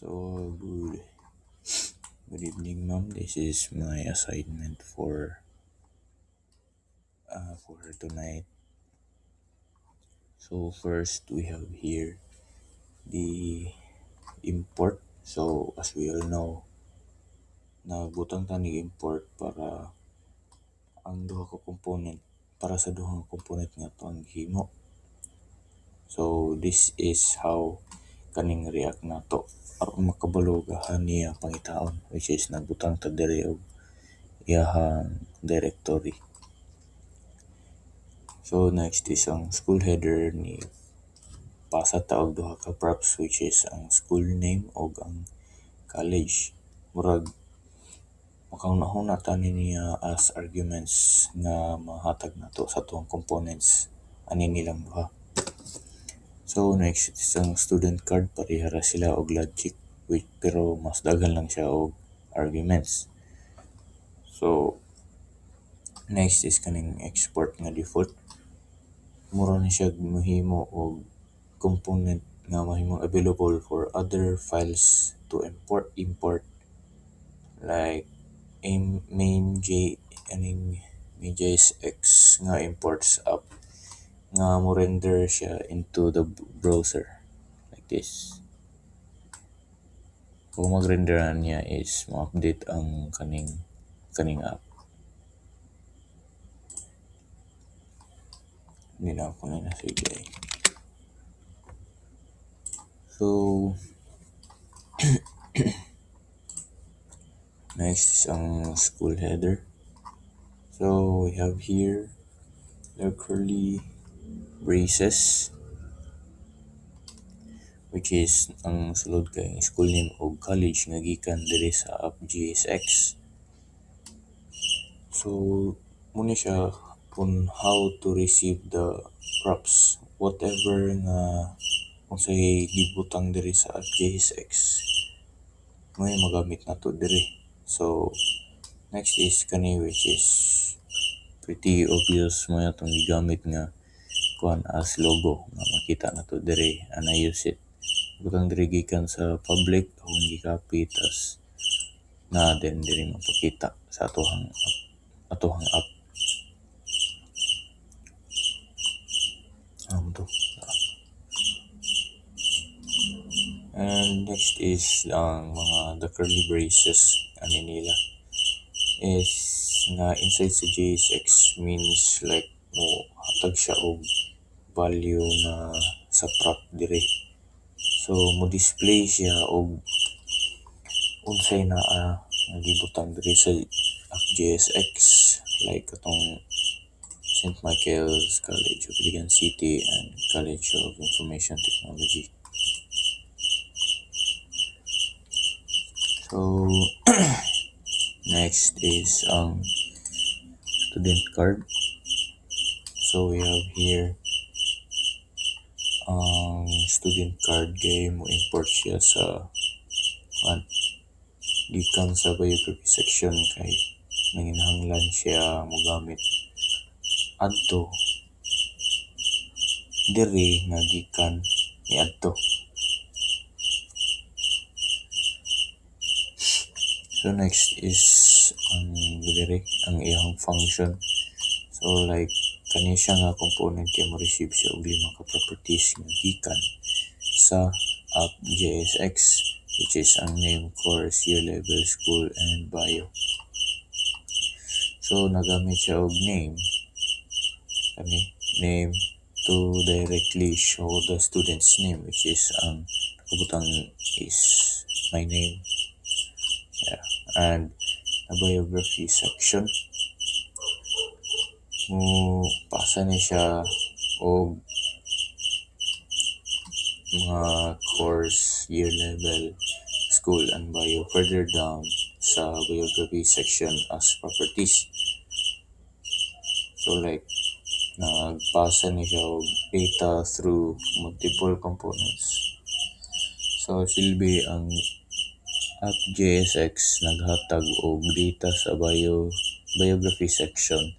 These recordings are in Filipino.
Good evening, ma'am. This is my assignment for tonight. So first, we have here the import. So as we all know, nagbutang ta ni import para ang duha ka component para sa duha ka component nga to ang himo. So this is how kaning react nato aron makabalogahan niya pangitaon, which is nagbutang ta diri og iyahang directory. So next is ang school header ni pasa ta og duha ka props, which is ang school name og ang college. Murag makauna-una ta niya as arguments nga mahatag nato sa tuwang components ani nilang duha. So next is ang student card, pareha ra sila og logic, pero mas daghan lang siya og arguments. So next is kaning export nga default. Mura na siya mahimo og component nga mahimong available for other files to import like main.jsx nga imports app nga mo render siya into the browser like this. Kung mag-renderan niya is ma-update ang kaning app. Hindi na ako sige. So next is ang school header. So we have here the curly braces, which is ang sulod kay school name og college nga gikan diri sa app JSX. So muna siya kung how to receive the props, whatever nga unsay gibutang diri sa app JSX may magamit nato diri. So next is kani, which is pretty obvious mo atong gigamit nga kuan as logo nga makita nato diri, and I use it. Butang diri gikan sa public akong gi-copy tas na din diri mapakita sa atohang app. And next is ang the curly braces ani nila is nga inside sa JSX means like mo hatag siya og value na sa prop diri. So mo display siya og unsay naa nga gibutang diri sa app JSX, like atong St. Michael's College of Iligan City and College of Information Technology. So next is ang student card. So we have here ang student card game mo import siya sa gikan sa biography section kay nanginahanglan siya mo gamit adto diri nga gikan ni adto. So next is ang diri ang iyang function. So like kani siya nga component kay mo receive siya og 5 ka properties nga gikan sa app JSX, which is ang name, course, year level, school, and bio. So nagamit siya og name to directly show the student's name, which is ang kabutang is my name. And a biography section mo pasa ni siya og mga course, year level, school, and bio further down sa biography section as properties. So like nagpasa ni siya og data through multiple components. So silbi ang app JSX naghatag og data sa biography section,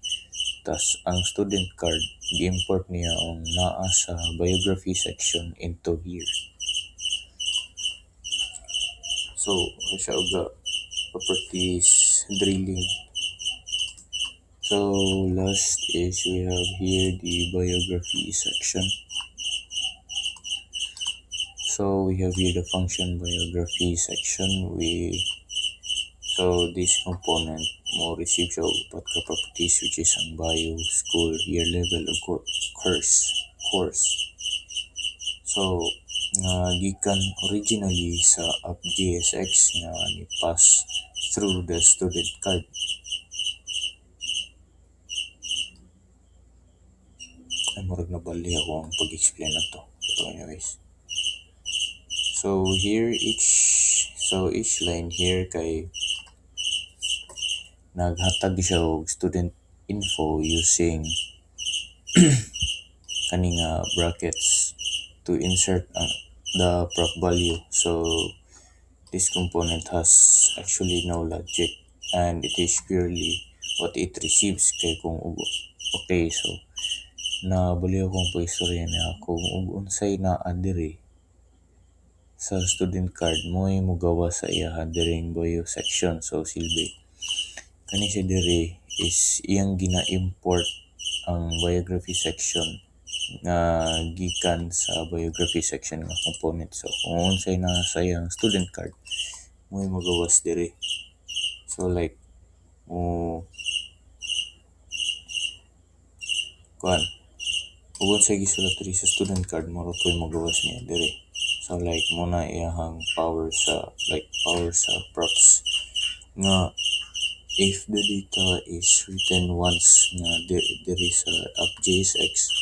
tas ang student card gi-import niya ang naa sa biography section into here. So siya og properties drilling. So last is we have here the biography section. So we have here the function biography section. So this component mo receive siya og upat ka properties which is ang bio, school, year level ug course. So gikan originally sa app GSX nga ni pass through the student card. Ay murag nabali ako ang pag-explain na to. So anyways. So each line here kay naghatag siya og student info using kaning brackets to insert the proc value. So this component has actually no logic and it is purely what it receives kay kung okay, so nabali akong pag-istorya niya kung unsay naa diri sa student card mo'y mugawa sa iyaha diring bio section. So silbi kani siya diri is iyang gina-import ang biography section nga gikan sa biography section nga component. So kung unsay na sa iyang student card mo'y magawas diri. So like kuan kung unsay gisulat diri sa student card mo ra po'y magawas niya diri. So like muna iyahang power sa props nga if the data is written once nga diri sa app.jsx,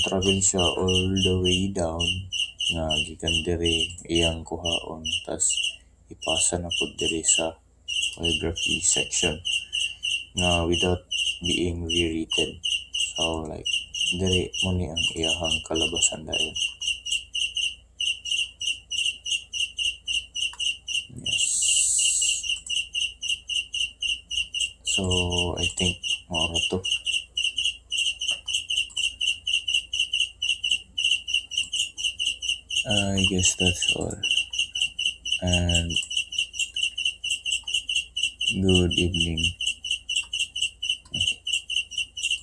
travel siya all the way down nga gikan diri iyang kuhaon tas ipasa na pud diri sa biography section nga without being rewritten. So like diri mo ni ang iyahang kalabasan dayon. Yes. So I think mao ra to. I guess that's all. And good evening.